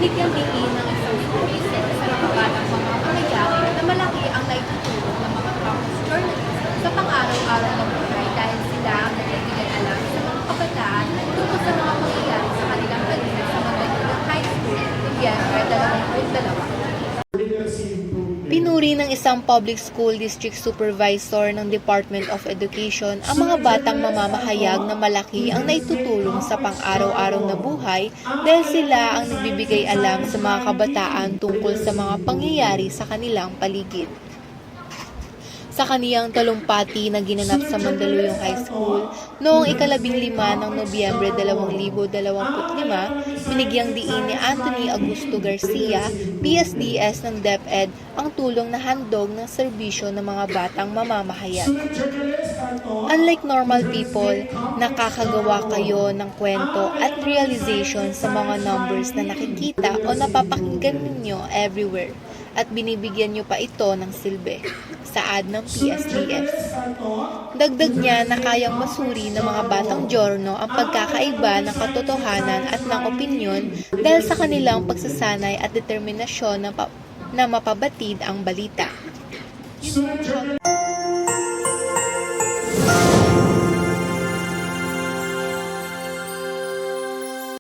Binigyang diin ng isang reason sa mga batang mamamalayari na malaki ang naitutulong ng mga campus journalists sa pang-araw-araw na buhay dahil sila ang nagbibigay alam sa mga kabataan tungkol sa mga pangyayari sa kanilang paligid sa Mandaluyong High School, Nobyembre 2022. Pinuri ng isang public school district supervisor ng Department of Education ang mga batang mamamahayag na malaki ang naitutulong sa pang-araw-araw na buhay dahil sila ang nagbibigay alam sa mga kabataan tungkol sa mga pangyayari sa kanilang paligid. Sa kaniyang talumpati na ginanap sa Mandaluyong High School noong ika-15 ng Nobyembre 2025, binigyang diin ni Anthony Augusto Garcia, PSDS ng DepEd, ang tulong na handog ng serbisyo ng mga batang mamamahayag. Unlike normal people, nakakagawa kayo ng kwento at realization sa mga numbers na nakikita o napapakinggan ninyo everywhere at binibigyan nyo pa ito ng silbi. Saad ng PSDS. Dagdag niya na kayang masuri ng mga batang Giorno ang pagkakaiba ng katotohanan at ng opinyon dahil sa kanilang pagsasanay at determinasyon na mapabatid ang balita.